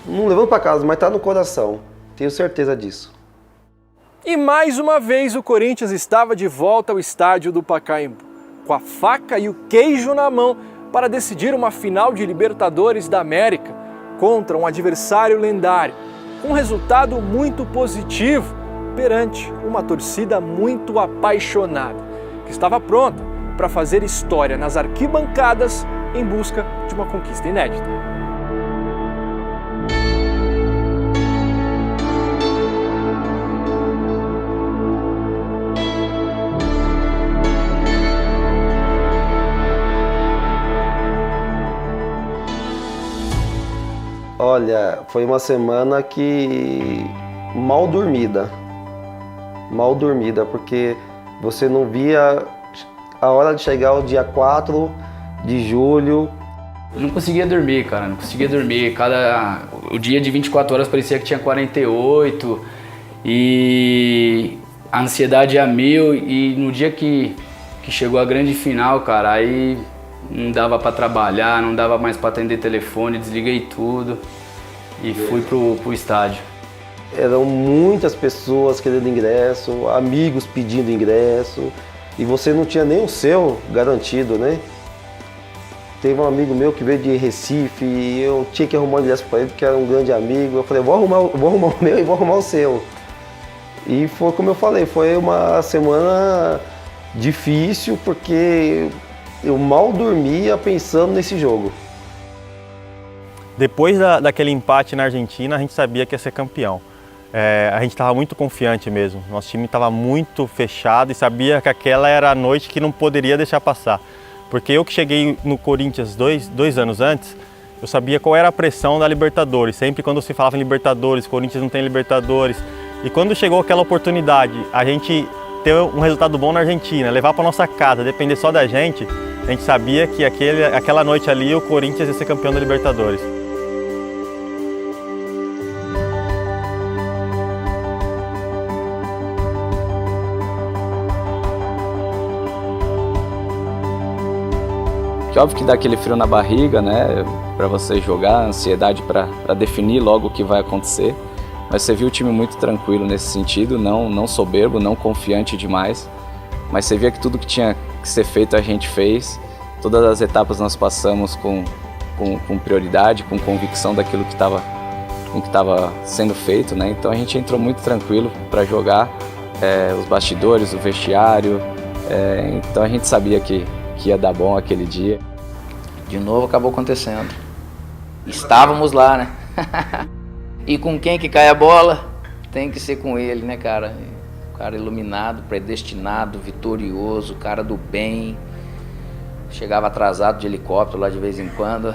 não levamos para casa, mas está no coração, tenho certeza disso. E mais uma vez o Corinthians estava de volta ao estádio do Pacaembu, com a faca e o queijo na mão para decidir uma final de Libertadores da América contra um adversário lendário, com um resultado muito positivo perante uma torcida muito apaixonada, que estava pronta para fazer história nas arquibancadas em busca de uma conquista inédita. Olha, foi uma semana que mal dormida, porque você não via a hora de chegar o dia 4 de julho. Eu não conseguia dormir, cara, não conseguia dormir. O dia de 24 horas parecia que tinha 48 e a ansiedade a 1000. E no dia que chegou a grande final, cara, aí Não dava para trabalhar, não dava mais para atender telefone, desliguei tudo e fui pro estádio. Eram muitas pessoas querendo ingresso, amigos pedindo ingresso, e você não tinha nem o seu garantido, né? Teve um amigo meu que veio de Recife e eu tinha que arrumar um ingresso para ele porque era um grande amigo. Eu falei, vou arrumar o meu e vou arrumar o seu. E foi como eu falei, foi uma semana difícil porque eu mal dormia pensando nesse jogo. Depois daquele empate na Argentina, a gente sabia que ia ser campeão. A gente estava muito confiante mesmo. Nosso time estava muito fechado e sabia que aquela era a noite que não poderia deixar passar. Porque eu que cheguei no Corinthians dois anos antes, eu sabia qual era a pressão da Libertadores. Sempre quando se falava em Libertadores, Corinthians não tem Libertadores. E quando chegou aquela oportunidade, a gente ter um resultado bom na Argentina, levar para nossa casa, depender só da gente, a gente sabia que aquela noite ali o Corinthians ia ser campeão da Libertadores. Óbvio que dá aquele frio na barriga, né, para você jogar, ansiedade para definir logo o que vai acontecer. Mas você viu o time muito tranquilo nesse sentido, não soberbo, não confiante demais. Mas você via que tudo que tinha que ser feito a gente fez. Todas as etapas nós passamos com prioridade, com convicção daquilo que estava sendo feito, né? Então a gente entrou muito tranquilo para jogar, os bastidores, o vestiário. Então a gente sabia que ia dar bom aquele dia. De novo acabou acontecendo. Estávamos lá, né? E com quem que cai a bola? Tem que ser com ele, né, cara? O cara iluminado, predestinado, vitorioso, cara do bem. Chegava atrasado de helicóptero lá de vez em quando.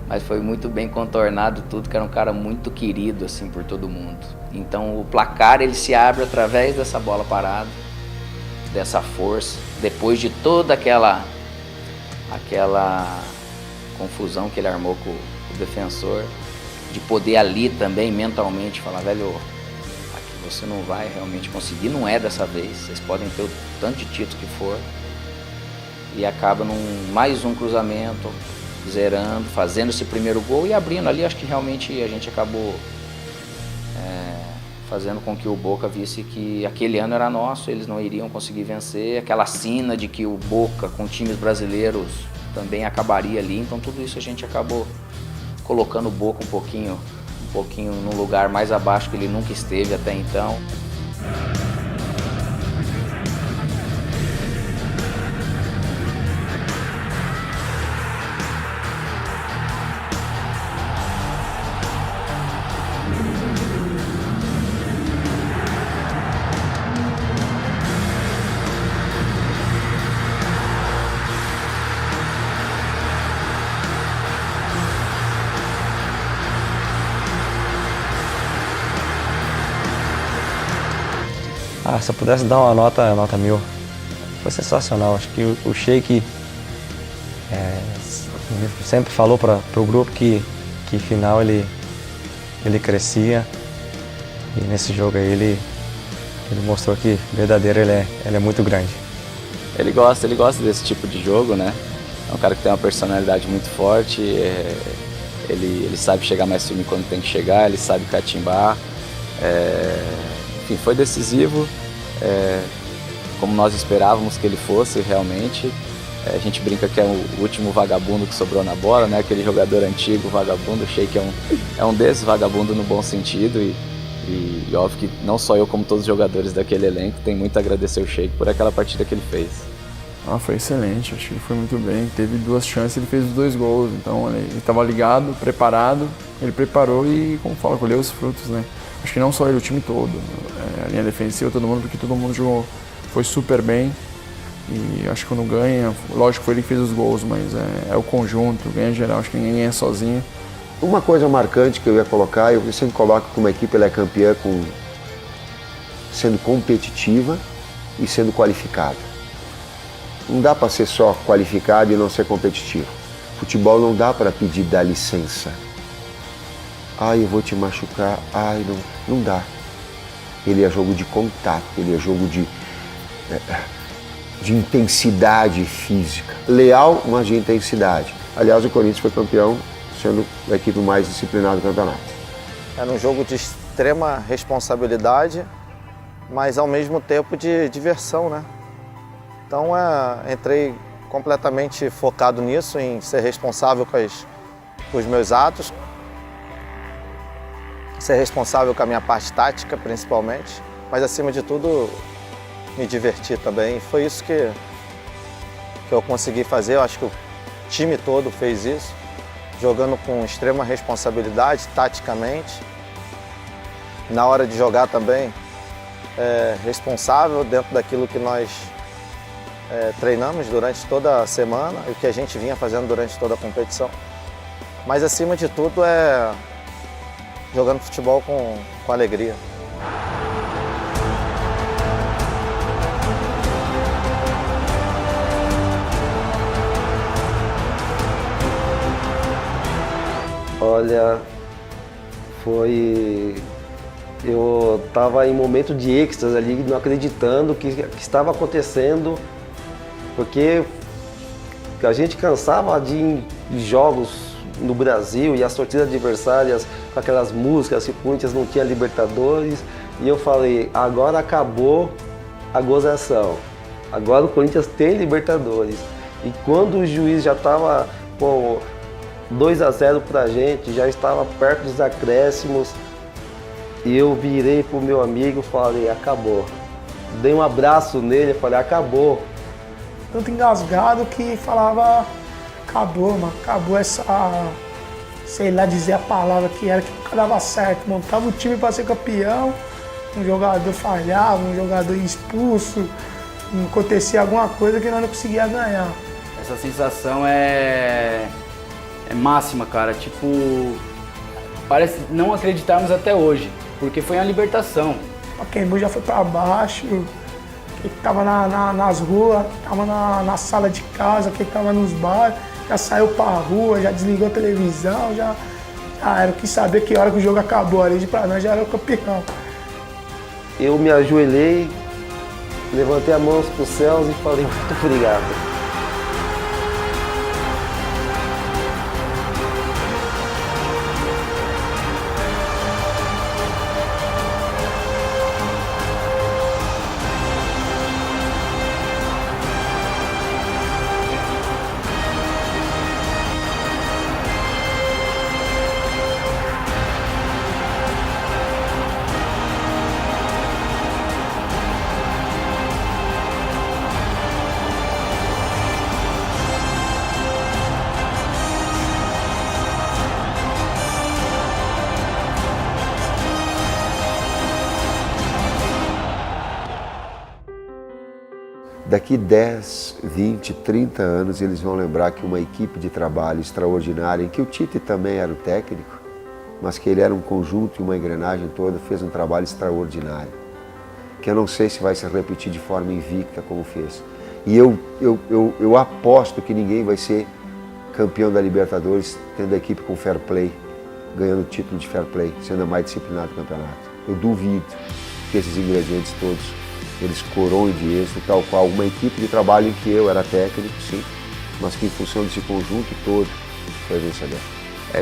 Mas foi muito bem contornado tudo, que era um cara muito querido, assim, por todo mundo. Então o placar, ele se abre através dessa bola parada, dessa força, depois de toda aquela confusão que ele armou com o defensor, de poder ali também mentalmente falar, velho, aqui você não vai realmente conseguir, não é dessa vez, vocês podem ter o tanto de título que for, e acaba mais um cruzamento, zerando, fazendo esse primeiro gol e abrindo ali. Acho que realmente a gente acabou fazendo com que o Boca visse que aquele ano era nosso, eles não iriam conseguir vencer, aquela sina de que o Boca com times brasileiros também acabaria ali, então tudo isso a gente acabou colocando o Boca um pouquinho num lugar mais abaixo que ele nunca esteve até então. Se eu pudesse dar uma nota 1000, foi sensacional. Acho que o Sheik sempre falou para o grupo que final ele crescia, e nesse jogo aí ele mostrou que verdadeiro ele é muito grande. Ele gosta desse tipo de jogo, né? É um cara que tem uma personalidade muito forte, ele sabe chegar mais firme quando tem que chegar, ele sabe catimbar. Enfim, foi decisivo, como nós esperávamos que ele fosse realmente. A gente brinca que é o último vagabundo que sobrou na bola, né? Aquele jogador antigo, vagabundo. O Sheik é um desses, vagabundo no bom sentido, e óbvio que não só eu, como todos os jogadores daquele elenco, tem muito a agradecer o Sheik por aquela partida que ele fez. Foi excelente, acho que ele foi muito bem, teve 2 chances, ele fez os 2 gols, então ele estava ligado, preparado, ele preparou e, como fala, colheu os frutos, né? Acho que não só ele, o time todo, a linha defensiva, todo mundo, porque todo mundo jogou, foi super bem, e acho que quando ganha, lógico que foi ele que fez os gols, mas é o conjunto, ganha geral, acho que ninguém ganha sozinho. Uma coisa marcante que eu ia colocar, eu sempre coloco que uma equipe ela é campeã sendo competitiva e sendo qualificada. Não dá para ser só qualificado e não ser competitivo. Futebol não dá para pedir da licença. Eu vou te machucar. Não dá. Ele é jogo de contato, ele é jogo de de intensidade física. Leal, mas de intensidade. Aliás, o Corinthians foi campeão, sendo a equipe mais disciplinada do campeonato. Era um jogo de extrema responsabilidade, mas ao mesmo tempo de diversão, né? Então entrei completamente focado nisso, em ser responsável com os meus atos, ser responsável com a minha parte tática, principalmente, mas acima de tudo me divertir também. Foi isso que eu consegui fazer. Eu acho que o time todo fez isso, jogando com extrema responsabilidade, taticamente. Na hora de jogar também, responsável dentro daquilo que nós treinamos durante toda a semana e o que a gente vinha fazendo durante toda a competição. Mas acima de tudo jogando futebol com alegria. Olha, eu estava em momento de êxtase ali, não acreditando que estava acontecendo, porque a gente cansava de ir em jogos no Brasil e as torcidas adversárias com aquelas músicas, que o Corinthians não tinha Libertadores, e eu falei, agora acabou a gozação, agora o Corinthians tem Libertadores. E quando o juiz já estava com 2-0 pra gente, já estava perto dos acréscimos, e eu virei pro meu amigo e falei, acabou. Dei um abraço nele e falei, acabou. Tanto engasgado que falava, acabou, mano, acabou essa, sei lá dizer a palavra que era, que nunca dava certo. Montava o time para ser campeão, um jogador falhava, um jogador expulso, acontecia alguma coisa que nós não conseguia ganhar. Essa sensação é máxima, cara. Tipo, parece não acreditarmos até hoje, porque foi uma libertação. O Pacaembu já foi para baixo, quem tava nas ruas, tava na sala de casa, quem tava nos bares, já saiu pra rua, já desligou a televisão, já era. Quis saber que hora que o jogo acabou ali, pra nós já era o campeão. Eu me ajoelhei, levantei as mãos pros céus e falei, muito obrigado. Daqui 10, 20, 30 anos eles vão lembrar que uma equipe de trabalho extraordinária, em que o Tite também era o técnico, mas que ele era um conjunto e uma engrenagem toda, fez um trabalho extraordinário, que eu não sei se vai se repetir de forma invicta como fez. E eu aposto que ninguém vai ser campeão da Libertadores tendo a equipe com fair play, ganhando o título de fair play, sendo a mais disciplinada do campeonato. Eu duvido que esses ingredientes todos eles coroem de êxito, tal qual uma equipe de trabalho em que eu era técnico, sim, mas que em função desse conjunto todo foi vencedor.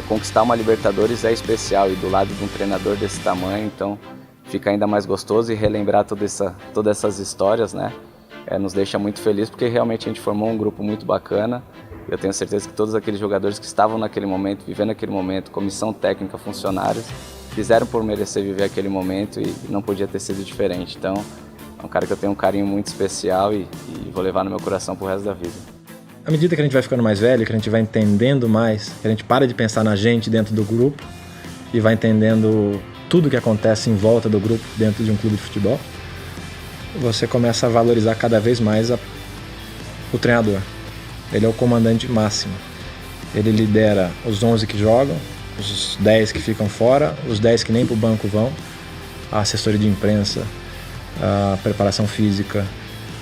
Conquistar uma Libertadores é especial e do lado de um treinador desse tamanho, então fica ainda mais gostoso e relembrar todas essas histórias, né? Nos deixa muito feliz porque realmente a gente formou um grupo muito bacana. Eu tenho certeza que todos aqueles jogadores que estavam naquele momento, vivendo aquele momento, comissão técnica, funcionários, fizeram por merecer viver aquele momento e não podia ter sido diferente. Então, é um cara que eu tenho um carinho muito especial e vou levar no meu coração pro resto da vida. À medida que a gente vai ficando mais velho, que a gente vai entendendo mais, que a gente para de pensar na gente dentro do grupo e vai entendendo tudo que acontece em volta do grupo dentro de um clube de futebol, você começa a valorizar cada vez mais o treinador. Ele é o comandante máximo. Ele lidera os 11 que jogam, os 10 que ficam fora, os 10 que nem pro banco vão, a assessoria de imprensa, a preparação física,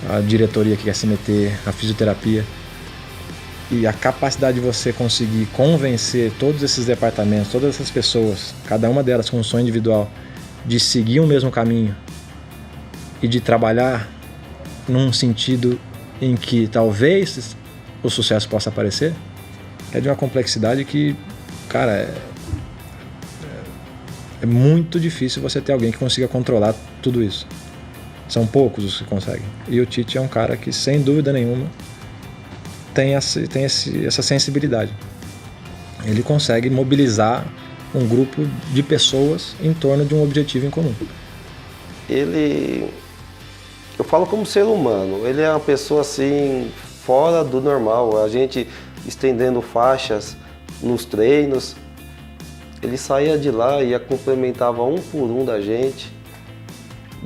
a diretoria que quer se meter, a fisioterapia. E a capacidade de você conseguir convencer todos esses departamentos, todas essas pessoas, cada uma delas com um sonho individual, de seguir o mesmo caminho e de trabalhar num sentido em que talvez o sucesso possa aparecer, é de uma complexidade que, cara, é muito difícil você ter alguém que consiga controlar tudo isso. São poucos os que conseguem. E o Tite é um cara que, sem dúvida nenhuma, tem essa sensibilidade. Ele consegue mobilizar um grupo de pessoas em torno de um objetivo em comum. Eu falo como ser humano, ele é uma pessoa assim, fora do normal. A gente estendendo faixas nos treinos, ele saía de lá e cumprimentava um por um da gente.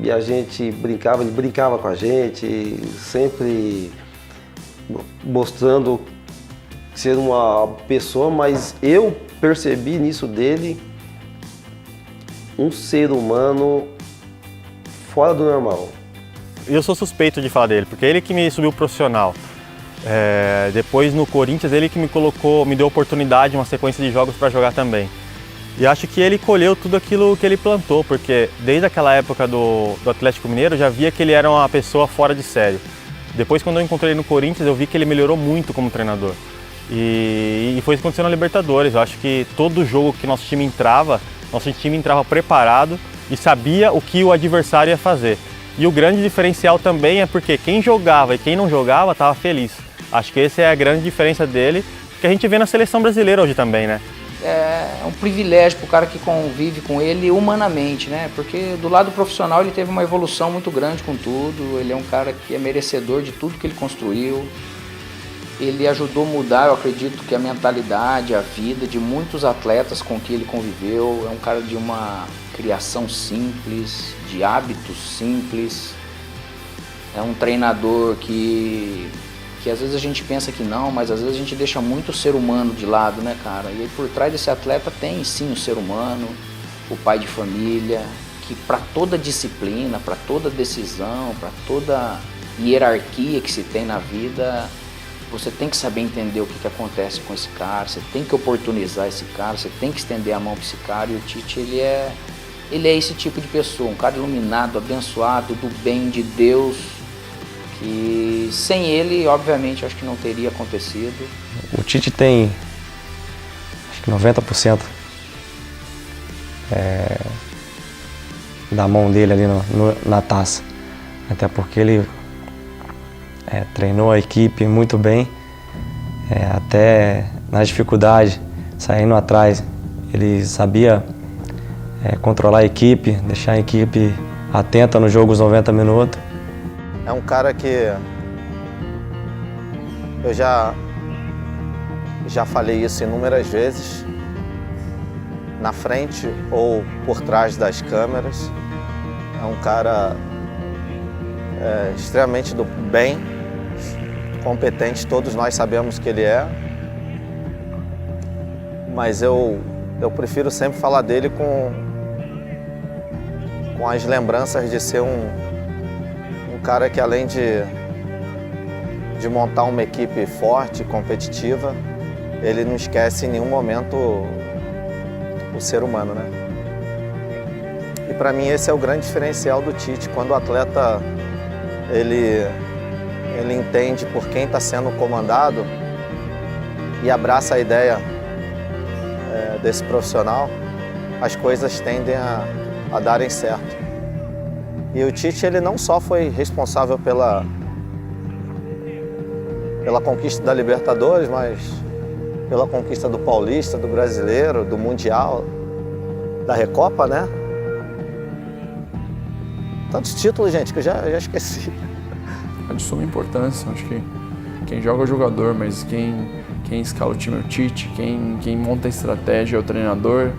E a gente brincava, ele brincava com a gente, sempre mostrando ser uma pessoa, mas eu percebi nisso dele um ser humano fora do normal. Eu sou suspeito de falar dele, porque ele que me subiu profissional. Depois no Corinthians, ele que me deu oportunidade, uma sequência de jogos para jogar também. E acho que ele colheu tudo aquilo que ele plantou, porque desde aquela época do Atlético Mineiro eu já via que ele era uma pessoa fora de sério. Depois, quando eu encontrei ele no Corinthians, eu vi que ele melhorou muito como treinador. E foi isso que aconteceu na Libertadores. Eu acho que todo jogo que nosso time entrava preparado e sabia o que o adversário ia fazer. E o grande diferencial também é porque quem jogava e quem não jogava estava feliz. Acho que essa é a grande diferença dele, que a gente vê na seleção brasileira hoje também, né? É um privilégio para o cara que convive com ele humanamente, né? Porque do lado profissional ele teve uma evolução muito grande com tudo, ele é um cara que é merecedor de tudo que ele construiu. Ele ajudou a mudar, eu acredito, que a mentalidade, a vida de muitos atletas com que ele conviveu. É um cara de uma criação simples, de hábitos simples. É um treinador que às vezes a gente pensa que não, mas às vezes a gente deixa muito o ser humano de lado, né, cara? E aí por trás desse atleta tem sim o ser humano, o pai de família, que para toda disciplina, para toda decisão, para toda hierarquia que se tem na vida, você tem que saber entender o que acontece com esse cara, você tem que oportunizar esse cara, você tem que estender a mão para esse cara. E o Tite, ele é esse tipo de pessoa, um cara iluminado, abençoado, do bem de Deus, que sem ele, obviamente, acho que não teria acontecido. O Tite tem, acho que 90% da mão dele ali na taça, até porque ele treinou a equipe muito bem, até nas dificuldades, saindo atrás, ele sabia controlar a equipe, deixar a equipe atenta nos jogos 90 minutos. É um cara que eu já falei isso inúmeras vezes, na frente ou por trás das câmeras. É um cara extremamente do bem, competente, todos nós sabemos que ele é, mas eu prefiro sempre falar dele com as lembranças de ser um cara que, além de montar uma equipe forte, competitiva, ele não esquece em nenhum momento o ser humano, né? E para mim esse é o grande diferencial do Tite, quando o atleta ele entende por quem está sendo comandado e abraça a ideia desse profissional, as coisas tendem a darem certo. E o Tite, ele não só foi responsável pela conquista da Libertadores, mas pela conquista do Paulista, do Brasileiro, do Mundial, da Recopa, né? Tantos títulos, gente, que eu já esqueci. É de suma importância, acho que quem joga é o jogador, mas quem escala o time é o Tite, quem monta a estratégia é o treinador,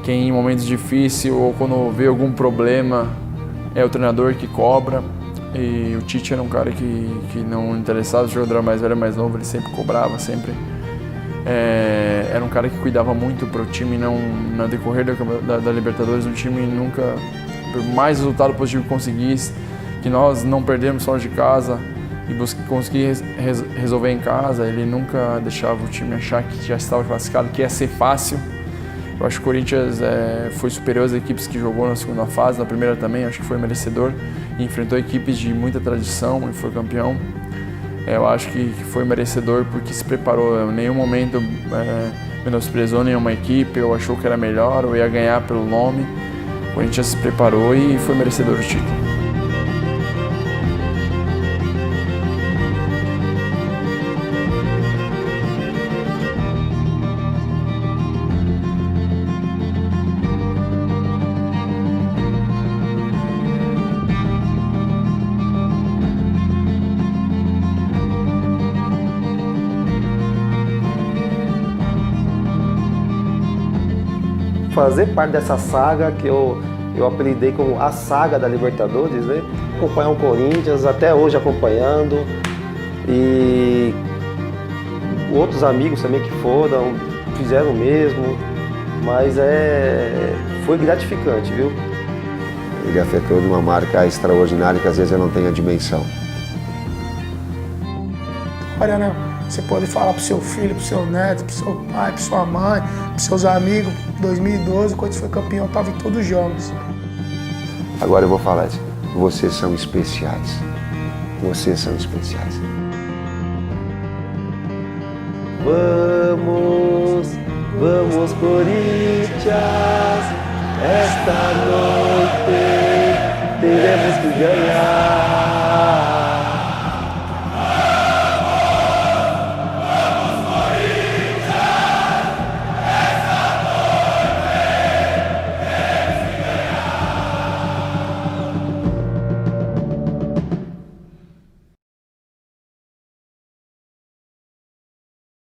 quem em momentos difíceis ou quando vê algum problema é o treinador que cobra. E o Tite era um cara que não interessava, o jogador mais velho, mais novo, ele sempre cobrava, sempre. Era um cara que cuidava muito para o time, não na decorrer da Libertadores, o time nunca, por mais resultado positivo que conseguisse, que nós não perdemos fora de casa e conseguir resolver em casa, ele nunca deixava o time achar que já estava classificado, que ia ser fácil. Eu acho que o Corinthians foi superior às equipes que jogou na segunda fase, na primeira também, acho que foi merecedor, e enfrentou equipes de muita tradição e foi campeão. Eu acho que foi merecedor porque se preparou. Em nenhum momento menosprezou nenhuma equipe, ou achou que era melhor, ou ia ganhar pelo nome. O Corinthians se preparou e foi merecedor do título. Fazer parte dessa saga que eu apelidei como a saga da Libertadores, né? Acompanhar o Corinthians, até hoje acompanhando, e outros amigos também que foram, fizeram o mesmo, mas foi gratificante, viu? Ele afetou de uma marca extraordinária que às vezes eu não tenho a dimensão. Olha, né? Você pode falar pro seu filho, pro seu neto, pro seu pai, pra sua mãe, pros seus amigos. 2012, quando você foi campeão, eu tava em todos os jogos. Agora eu vou falar isso. Vocês são especiais. Vocês são especiais. Vamos, vamos Corinthians, esta noite teremos que ganhar.